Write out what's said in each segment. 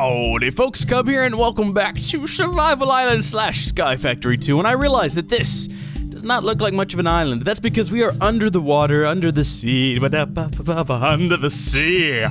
Howdy folks, Cub here and welcome back to Survival Island / Sky Factory 2, and I realize that this does not look like much of an island. That's because we are under the water, under the sea, under the sea.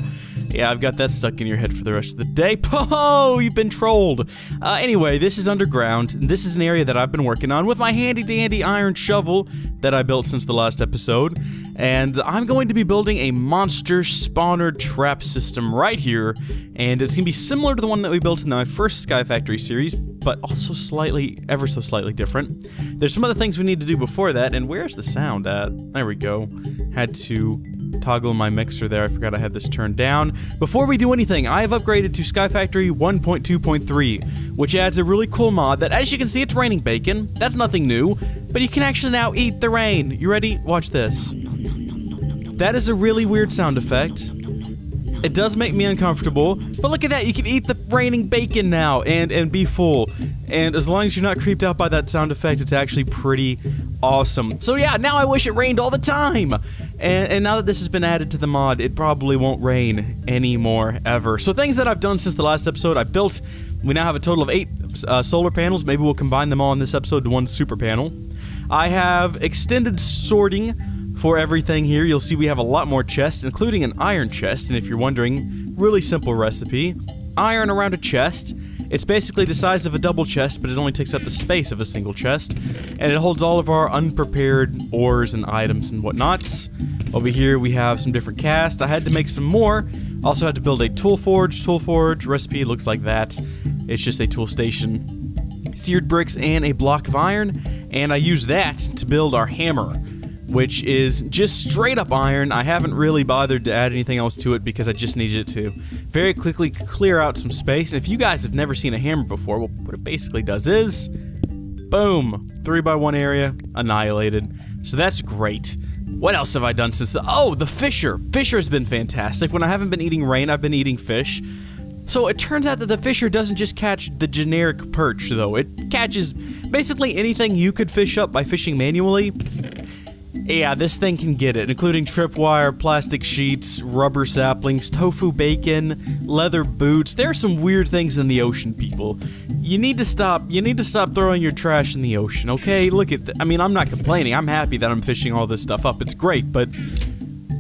Yeah, I've got that stuck in your head for the rest of the day. Oh, you've been trolled. Anyway, this is underground. This is an area that I've been working on with my handy-dandy iron shovel that I built since the last episode. And I'm going to be building a monster spawner trap system right here. And it's going to be similar to the one that we built in my first Sky Factory series, but also slightly, ever so slightly different. There's some other things we need to do before that, and where's the sound at? There we go. Had to toggle my mixer there. I forgot I had this turned down. Before we do anything, I have upgraded to Sky Factory 1.2.3, which adds a really cool mod that, as you can see, it's raining bacon. That's nothing new, but you can actually now eat the rain. You ready? Watch this. That is a really weird sound effect. It does make me uncomfortable, but look at that, you can eat the raining bacon now and be full. And as long as you're not creeped out by that sound effect, it's actually pretty awesome. So yeah, now I wish it rained all the time! And now that this has been added to the mod, it probably won't rain anymore, ever. So things that I've done since the last episode, we now have a total of 8 solar panels. Maybe we'll combine them all in this episode to one super panel. I have extended sorting for everything here. You'll see we have a lot more chests, including an iron chest, and if you're wondering, really simple recipe. Iron around a chest. It's basically the size of a double chest, but it only takes up the space of a single chest, and it holds all of our unprepared ores and items and whatnots. Over here we have some different casts. I had to make some more. Also had to build a tool forge. Tool forge recipe looks like that. It's just a tool station. Seared bricks and a block of iron, and I used that to build our hammer, which is just straight up iron. I haven't really bothered to add anything else to it because I just needed it to very quickly clear out some space. And if you guys have never seen a hammer before, well, what it basically does is, boom, 3x1 area, annihilated. So that's great. What else have I done since the Fisher. Fisher has been fantastic. When I haven't been eating rain, I've been eating fish. So it turns out that the Fisher doesn't just catch the generic perch, though. It catches basically anything you could fish up by fishing manually. Yeah, this thing can get it, including tripwire, plastic sheets, rubber saplings, tofu bacon, leather boots. There are some weird things in the ocean, people. You need to stop throwing your trash in the ocean, okay? Look at I mean, I'm not complaining. I'm happy that I'm fishing all this stuff up. It's great, but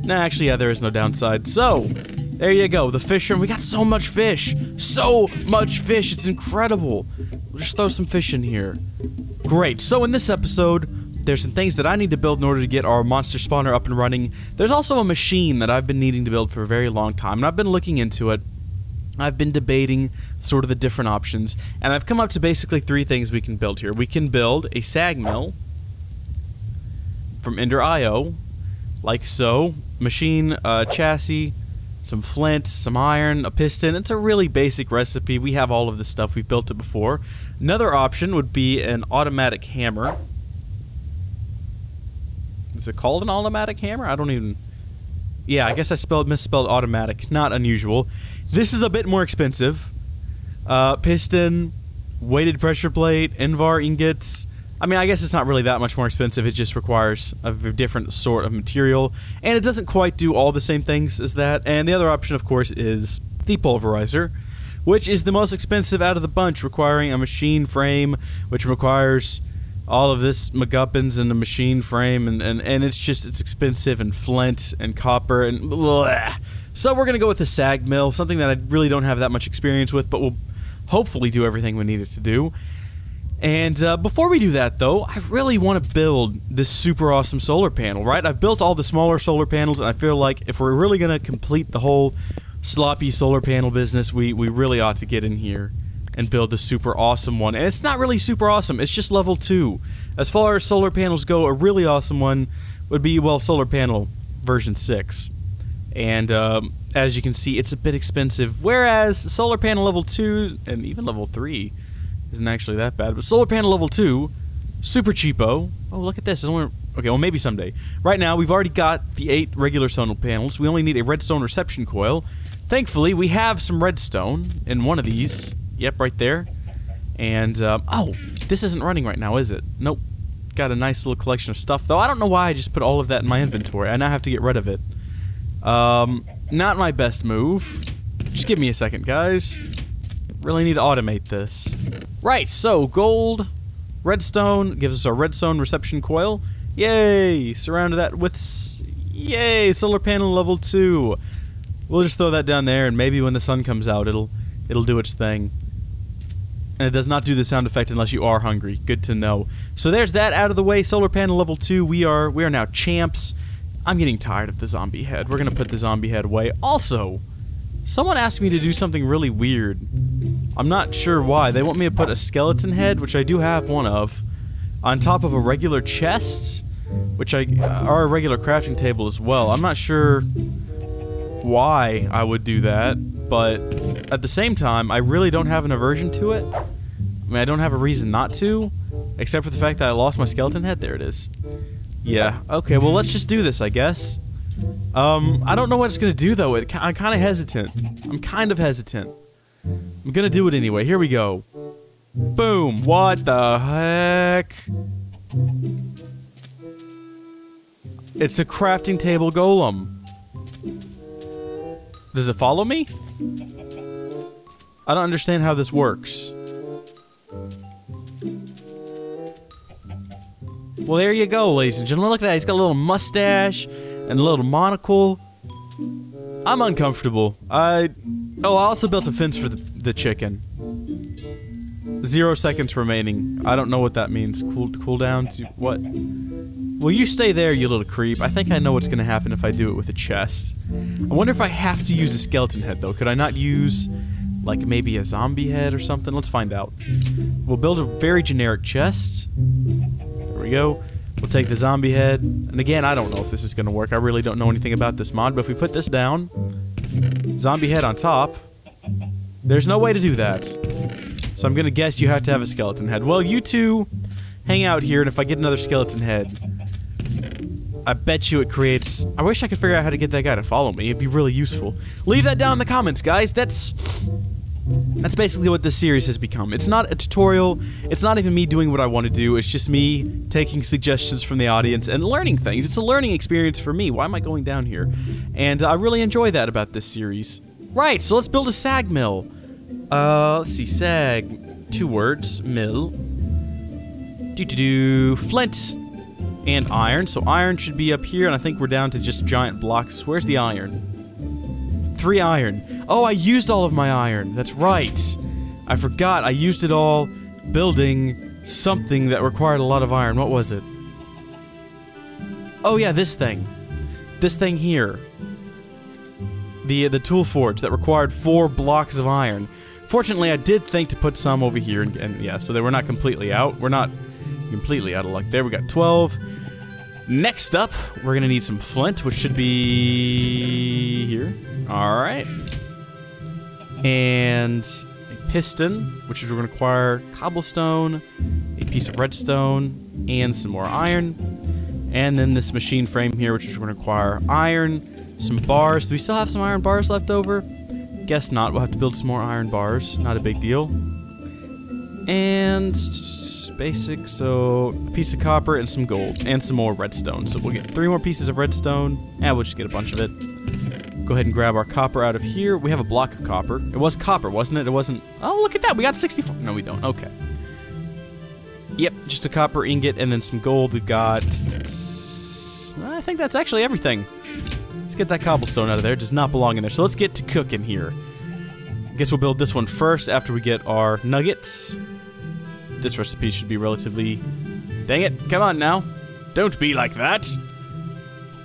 nah, actually, yeah, there is no downside. So, there you go, the Fisher, and we got so much fish. So much fish, it's incredible. We'll just throw some fish in here. Great, so in this episode, there's some things that I need to build in order to get our monster spawner up and running. There's also a machine that I've been needing to build for a very long time, and I've been looking into it. I've been debating sort of the different options, and I've come up to basically 3 things we can build here. We can build a Sag Mill from Ender.io, like so. Machine, chassis, some flint, some iron, a piston. It's a really basic recipe. We have all of this stuff. We've built it before. Another option would be an automatic hammer. Is it called an automatic hammer? I don't even... Yeah, I guess I misspelled automatic. Not unusual. This is a bit more expensive. Piston, weighted pressure plate, Invar ingots. I mean, I guess it's not really that much more expensive. It just requires a different sort of material. And it doesn't quite do all the same things as that. And the other option, of course, is the Pulverizer, which is the most expensive out of the bunch, requiring a machine frame, which requires all of this MacGuffins and a machine frame, and it's expensive, and flint and copper and blah. So we're gonna go with the Sag Mill, something that I really don't have that much experience with, but will hopefully do everything we need it to do. And before we do that, though, I really want to build this super awesome solar panel, right? I've built all the smaller solar panels, and I feel like if we're really gonna complete the whole sloppy solar panel business, we really ought to get in here and build the super awesome one. And it's not really super awesome, it's just level 2. As far as solar panels go, a really awesome one would be, well, solar panel version 6. And as you can see, it's a bit expensive, whereas solar panel level 2, and even level 3, isn't actually that bad. But solar panel level 2, super cheapo. Oh, look at this. Okay, well, maybe someday. Right now, we've already got the 8 regular solar panels. We only need a redstone reception coil. Thankfully, we have some redstone in one of these. Yep, right there. And, oh, this isn't running right now, is it? Nope. Got a nice little collection of stuff, though. I don't know why I just put all of that in my inventory. I now have to get rid of it. Not my best move. Just give me a second, guys. Really need to automate this. Right, so gold, redstone gives us our redstone reception coil. Yay! Surrounded that with, yay, solar panel level 2. We'll just throw that down there, and maybe when the sun comes out, it'll do its thing. And it does not do the sound effect unless you are hungry. Good to know. So there's that out of the way. Solar panel level 2. We are now champs. I'm getting tired of the zombie head. We're gonna put the zombie head away. Also, someone asked me to do something really weird. I'm not sure why. They want me to put a skeleton head, which I do have one of, on top of a regular chest, which or a regular crafting table as well. I'm not sure why I would do that, but at the same time, I really don't have an aversion to it. I mean, I don't have a reason not to, except for the fact that I lost my skeleton head. There it is. Yeah, okay, well, let's just do this, I guess. I don't know what it's gonna do, though. I'm kind of hesitant. I'm gonna do it anyway. Here we go. Boom. What the heck? It's a crafting table golem. Does it follow me? I don't understand how this works. Well, there you go, ladies and gentlemen. Look at that. He's got a little mustache and a little monocle. I'm uncomfortable. I also built a fence for the chicken. 0 seconds remaining. I don't know what that means. Cooldown to what? Well, you stay there, you little creep. I think I know what's gonna happen if I do it with a chest. I wonder if I have to use a skeleton head, though. Could I not use, like, maybe a zombie head or something? Let's find out. We'll build a very generic chest. There we go. We'll take the zombie head. And again, I don't know if this is gonna work. I really don't know anything about this mod, but if we put this down, zombie head on top, there's no way to do that. So I'm gonna guess you have to have a skeleton head. Well, you two hang out here, and if I get another skeleton head, I bet you it creates... I wish I could figure out how to get that guy to follow me. It'd be really useful. Leave that down in the comments, guys. That's basically what this series has become. It's not a tutorial. It's not even me doing what I want to do. It's just me taking suggestions from the audience and learning things. It's a learning experience for me. Why am I going down here? And I really enjoy that about this series. Right, so let's build a sag mill. Let's see. Sag, 2 words, mill. Flint and iron. So iron should be up here, and I think we're down to just giant blocks. Where's the iron? 3 iron. Oh, I used all of my iron. That's right. I forgot. I used it all building something that required a lot of iron. What was it? Oh yeah, this thing. This thing here. The tool forge that required 4 blocks of iron. Fortunately, I did think to put some over here, and yeah, so they were not completely out. We're not completely out of luck. There, we got 12. Next up, we're gonna need some flint, which should be here. All right. And a piston, which is we're gonna require cobblestone, a piece of redstone, and some more iron. And then this machine frame here, which is we're gonna require iron, some bars. Do we still have some iron bars left over? Guess not. We'll have to build some more iron bars. Not a big deal. And basic, so a piece of copper and some gold and some more redstone. So we'll get 3 more pieces of redstone, and we'll just get a bunch of it. Go ahead and grab our copper out of here. We have a block of copper. It was copper, wasn't it? It wasn't. Oh, look at that. We got 64. No, we don't. Okay. Yep, just a copper ingot and then some gold. We've got. I think that's actually everything. Let's get that cobblestone out of there. It does not belong in there. So let's get to cooking here. I guess we'll build this one first after we get our nuggets. This recipe should be relatively... Dang it, come on now. Don't be like that.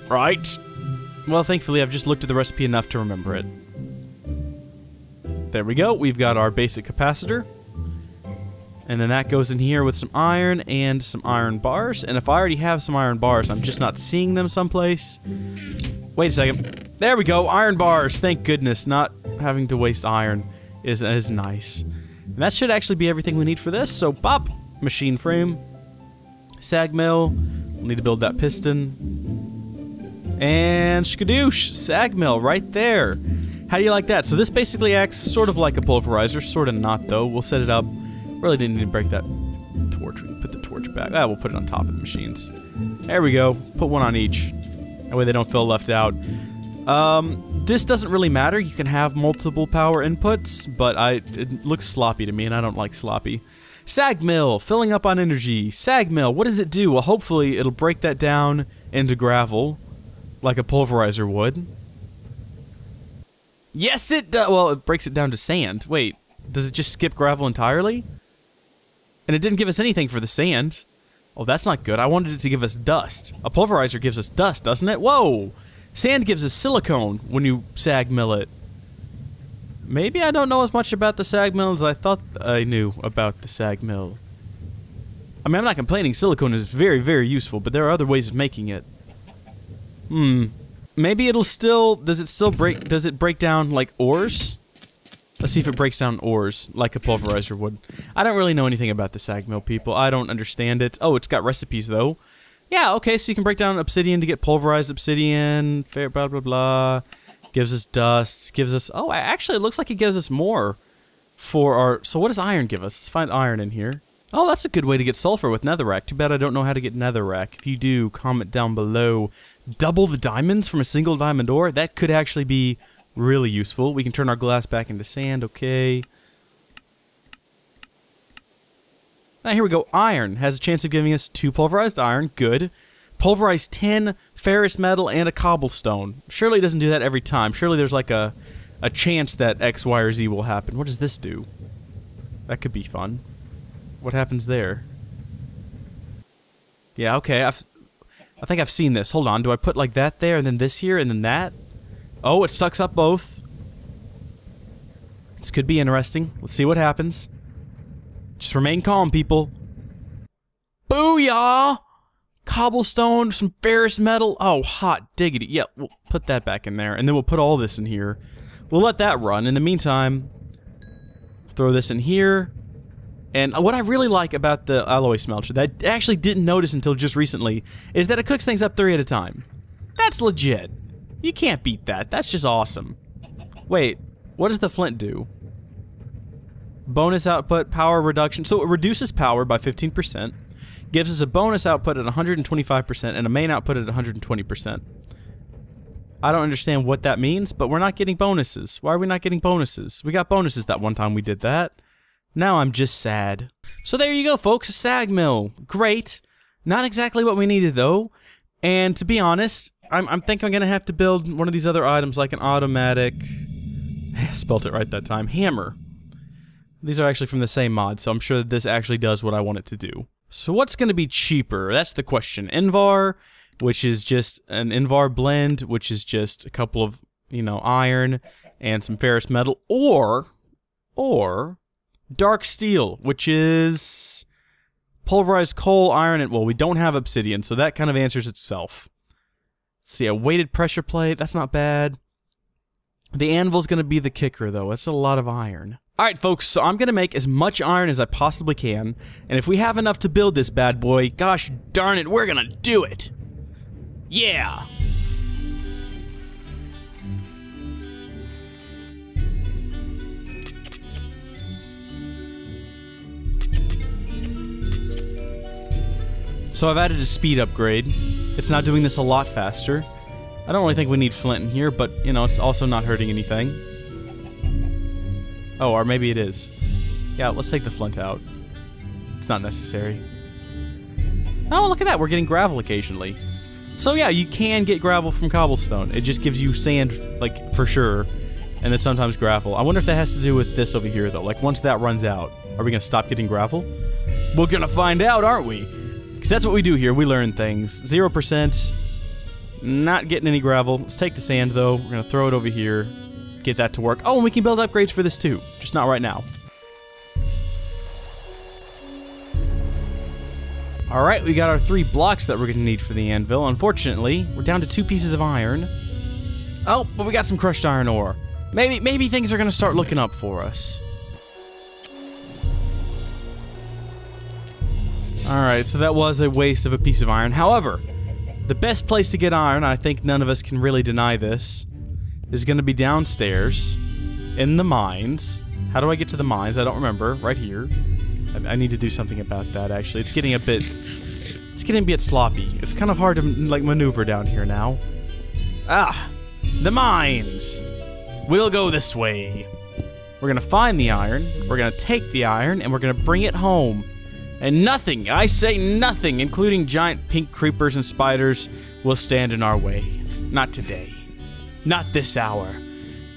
Right. Well, thankfully, I've just looked at the recipe enough to remember it. There we go. We've got our basic capacitor. And then that goes in here with some iron and some iron bars. And if I already have some iron bars, I'm just not seeing them someplace. Wait a second. There we go, iron bars. Thank goodness, not having to waste iron is nice. And that should actually be everything we need for this. So pop, machine frame, sag mill. We'll need to build that piston. And skadoosh, sag mill right there. How do you like that? So this basically acts sort of like a pulverizer, sort of not though. We'll set it up. Really didn't need to break that torch. We can put the torch back. Ah, we'll put it on top of the machines. There we go. Put one on each. That way they don't feel left out. This doesn't really matter. You can have multiple power inputs, but it looks sloppy to me, and I don't like sloppy. Sag Mill, filling up on energy. Sag Mill, what does it do? Well, hopefully it'll break that down into gravel, like a pulverizer would. Yes, it does. Well, it breaks it down to sand. Wait, does it just skip gravel entirely? And it didn't give us anything for the sand. Oh, that's not good. I wanted it to give us dust. A pulverizer gives us dust, doesn't it? Whoa! Sand gives us silicone when you sag mill it. Maybe I don't know as much about the sag mill as I thought I knew about the sag mill. I mean, I'm not complaining. Silicone is very, very useful, but there are other ways of making it. Maybe it'll still... Does it break down, like, ores? Let's see if it breaks down ores, like a pulverizer would. I don't really know anything about the sag mill, people. I don't understand it. Oh, it's got recipes, though. Yeah, okay, so you can break down obsidian to get pulverized obsidian, fair, blah, blah, blah. Gives us dust, gives us... Oh, actually, it looks like it gives us more for our... So what does iron give us? Let's find iron in here. Oh, that's a good way to get sulfur with netherrack. Too bad I don't know how to get netherrack. If you do, comment down below. Double the diamonds from a single diamond ore? That could actually be really useful. We can turn our glass back into sand, okay. Now, here we go. Iron has a chance of giving us 2 pulverized iron. Good. Pulverized 10 ferrous metal and a cobblestone. Surely it doesn't do that every time. Surely there's like a chance that X, Y, or Z will happen. What does this do? That could be fun. What happens there? Yeah, okay. I think I've seen this. Hold on. Do I put like that there and then this here and then that? Oh, it sucks up both. This could be interesting. Let's see what happens. Just remain calm, people. Booyah! Cobblestone, some ferrous metal. Oh, hot diggity. Yeah, we'll put that back in there, and then we'll put all this in here. We'll let that run. In the meantime, throw this in here. And what I really like about the alloy smelter, that I actually didn't notice until just recently, is that it cooks things up 3 at a time. That's legit. You can't beat that. That's just awesome. Wait, what does the flint do? Bonus output, power reduction. So it reduces power by 15%. Gives us a bonus output at 125% and a main output at 120%. I don't understand what that means, but we're not getting bonuses. Why are we not getting bonuses? We got bonuses that one time we did that. Now I'm just sad. So there you go, folks. A sag mill. Great. Not exactly what we needed, though. And to be honest, I'm thinking I'm going to have to build one of these other items, like an automatic... I spelt it right that time. Hammer. These are actually from the same mod, so I'm sure that this actually does what I want it to do. So what's going to be cheaper? That's the question. Invar, which is just an Invar blend, which is just a couple of, you know, iron and some ferrous metal, or dark steel, which is pulverized coal, iron, and, well, we don't have obsidian, so that kind of answers itself. Let's see, a weighted pressure plate, that's not bad. The anvil's going to be the kicker, though. That's a lot of iron. Alright, folks, so I'm going to make as much iron as I possibly can, and if we have enough to build this bad boy, gosh darn it, we're going to do it! Yeah! So I've added a speed upgrade. It's now doing this a lot faster. I don't really think we need flint in here, but, you know, it's also not hurting anything. Oh, or maybe it is. Yeah, let's take the flint out. It's not necessary. Oh, look at that, we're getting gravel occasionally. So yeah, you can get gravel from cobblestone. It just gives you sand, like, for sure, and then sometimes gravel. I wonder if that has to do with this over here, though. Like, once that runs out, are we gonna stop getting gravel? We're gonna find out, aren't we? Because that's what we do here, we learn things. 0%, not getting any gravel. Let's take the sand, though. We're gonna throw it over here. Get that to work. Oh, and we can build upgrades for this too, just not right now. Alright, we got our 3 blocks that we're gonna need for the anvil. Unfortunately, we're down to 2 pieces of iron. Oh, but we got some crushed iron ore. Maybe things are gonna start looking up for us. Alright, so that was a waste of a piece of iron. However, the best place to get iron, I think none of us can really deny this, is going to be downstairs in the mines. How do I get to the mines? I don't remember. Right here. I need to do something about that, actually. It's getting a bit sloppy. It's kind of hard to, like, maneuver down here now. Ah! The mines. We'll go this way. We're gonna find the iron, we're gonna take the iron, and we're gonna bring it home. And nothing, I say nothing, including giant pink creepers and spiders, will stand in our way. Not today. Not this hour.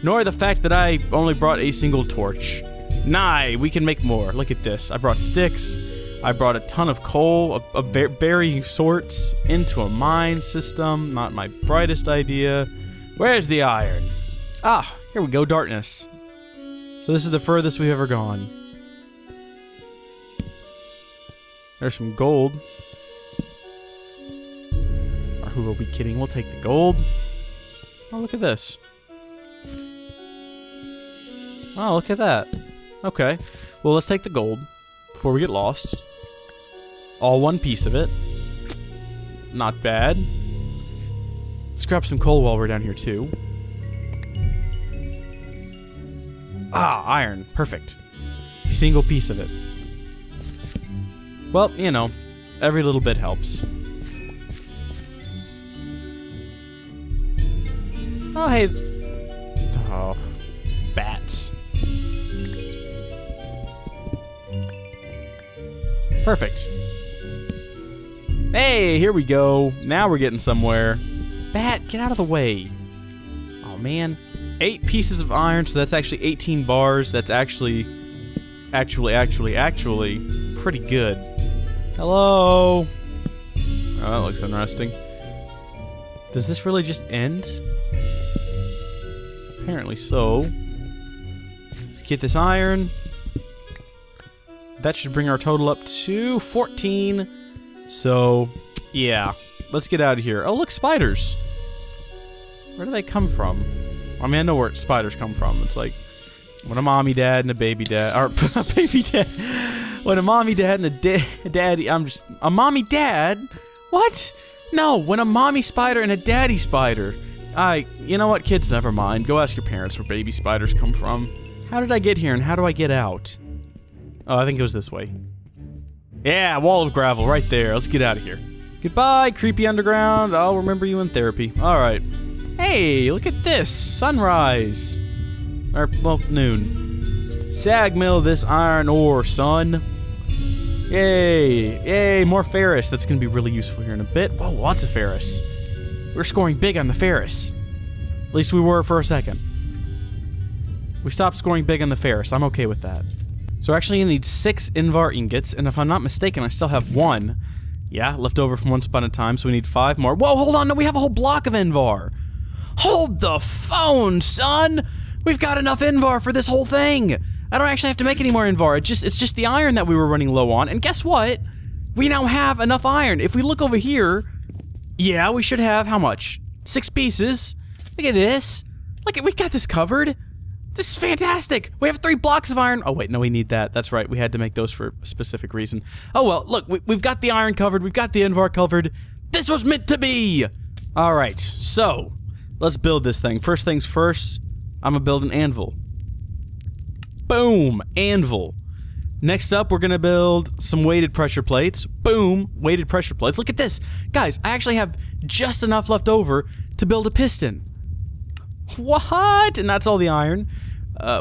Nor the fact that I only brought a single torch. Nah, we can make more. Look at this. I brought sticks. I brought a ton of coal of varying sorts into a mine system. Not my brightest idea. Where's the iron? Ah, here we go, darkness. So this is the furthest we've ever gone. There's some gold. Or who are we kidding? We'll take the gold. Oh, look at this. Oh, look at that. Okay. Well, let's take the gold before we get lost. All one piece of it. Not bad. Let's grab some coal while we're down here, too. Ah, iron. Perfect. Single piece of it. Well, you know, every little bit helps. Oh, hey. Oh, bats. Perfect. Hey, here we go. Now we're getting somewhere. Bat, get out of the way. Oh, man. 8 pieces of iron, so that's actually 18 bars. That's actually pretty good. Hello? Oh, that looks interesting. Does this really just end? Apparently so. Let's get this iron. That should bring our total up to 14. So, yeah. Let's get out of here. Oh, look, spiders. Where do they come from? I mean, I know where spiders come from. It's like when a mommy dad and a baby dad, or a baby dad. When a mommy dad and a daddy, a mommy dad? What? No, when a mommy spider and a daddy spider. You know what, kids, never mind. Go ask your parents where baby spiders come from. How did I get here and how do I get out? Oh, I think it was this way. Yeah, wall of gravel right there. Let's get out of here. Goodbye, creepy underground. I'll remember you in therapy. Alright. Hey, look at this. Sunrise. Or, well, noon. Sag Mill this iron ore, son. Yay. Yay, more ferrous. That's gonna be really useful here in a bit. Whoa, lots of ferrous. We're scoring big on the ferrous. At least we were for a second. We stopped scoring big on the ferrous. I'm okay with that. So actually you need 6 Invar ingots, and if I'm not mistaken, I still have 1. Yeah, left over from once upon a time, so we need 5 more. Whoa, hold on, no, we have a whole block of Invar. Hold the phone, son! We've got enough Invar for this whole thing! I don't actually have to make any more Invar, it's just the iron that we were running low on, and guess what? We now have enough iron. If we look over here, yeah, we should have, how much? 6 pieces. Look at this. Look at, we got this covered. This is fantastic! We have 3 blocks of iron. Oh wait, no, we need that. That's right, we had to make those for a specific reason. Oh well, look, we've got the iron covered, we've got the Invar covered. This was meant to be! Alright, so, let's build this thing. First things first, I'm gonna build an anvil. Boom! Anvil. Next up, we're gonna build some weighted pressure plates. Boom! Weighted pressure plates. Look at this! Guys, I actually have just enough left over to build a piston. What? And that's all the iron.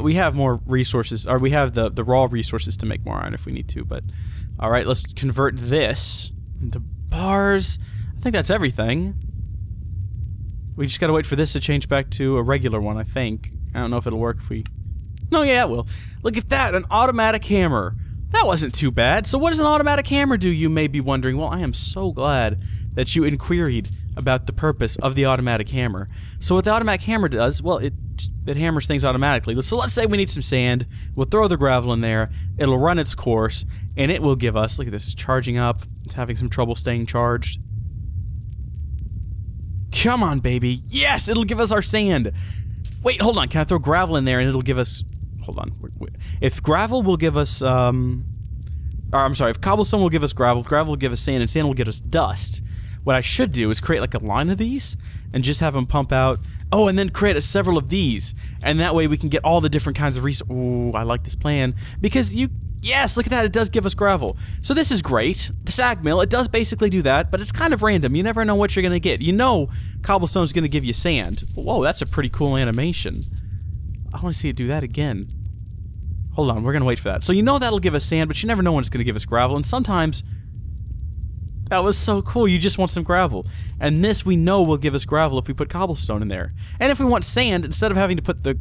We have more resources, or we have the raw resources to make more iron if we need to, but... Alright, let's convert this into bars. I think that's everything. We just gotta wait for this to change back to a regular one, I think. I don't know if it'll work if we... No, yeah, it will. Look at that, an automatic hammer. That wasn't too bad. So what does an automatic hammer do, you may be wondering? Well, I am so glad that you inquired about the purpose of the automatic hammer. So what the automatic hammer does, well, it hammers things automatically. So let's say we need some sand, we'll throw the gravel in there, it'll run its course, and it will give us, look at this, it's charging up, it's having some trouble staying charged. Come on, baby, yes, it'll give us our sand. Wait, hold on, can I throw gravel in there and it'll give us, hold on, if gravel will give us, or I'm sorry, if cobblestone will give us gravel, gravel will give us sand, and sand will give us dust. What I should do is create like a line of these and just have them pump out. Oh, and then create several of these, and that way we can get all the different kinds of resources. Ooh, I like this plan because you Yes, look at that, it does give us gravel. So this is great. The Sag Mill, it does basically do that, but it's kind of random. You never know what you're gonna get. You know cobblestone's gonna give you sand. Whoa, that's a pretty cool animation. I wanna see it do that again. Hold on, we're gonna wait for that. So you know that'll give us sand, but you never know when it's gonna give us gravel, and sometimes... That was so cool, you just want some gravel. And this we know will give us gravel if we put cobblestone in there. And if we want sand, instead of having to put the...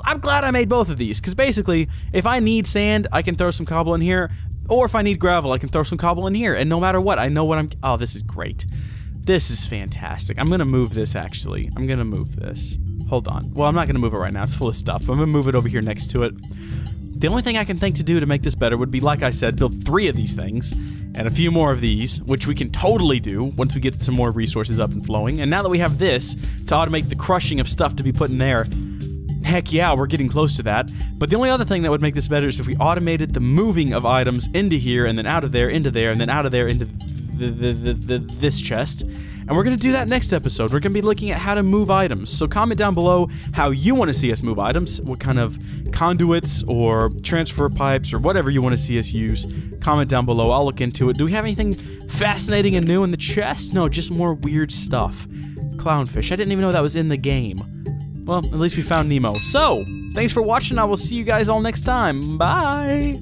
I'm glad I made both of these, because basically, if I need sand, I can throw some cobble in here, or if I need gravel, I can throw some cobble in here, and no matter what, I know what I'm... Oh, this is great. This is fantastic. I'm gonna move this, actually. I'm gonna move this. Hold on. Well, I'm not gonna move it right now, it's full of stuff. I'm gonna move it over here next to it. The only thing I can think to do to make this better would be, like I said, build 3 of these things, and a few more of these, which we can totally do once we get some more resources up and flowing. And now that we have this to automate the crushing of stuff to be put in there, heck yeah, we're getting close to that. But the only other thing that would make this better is if we automated the moving of items into here, and then out of there, into there, and then out of there, into this chest. And we're going to do that next episode. We're going to be looking at how to move items. So comment down below how you want to see us move items, what kind of conduits or transfer pipes or whatever you want to see us use. Comment down below. I'll look into it. Do we have anything fascinating and new in the chest? No, just more weird stuff. Clownfish. I didn't even know that was in the game. Well, at least we found Nemo. So, thanks for watching. I will see you guys all next time. Bye!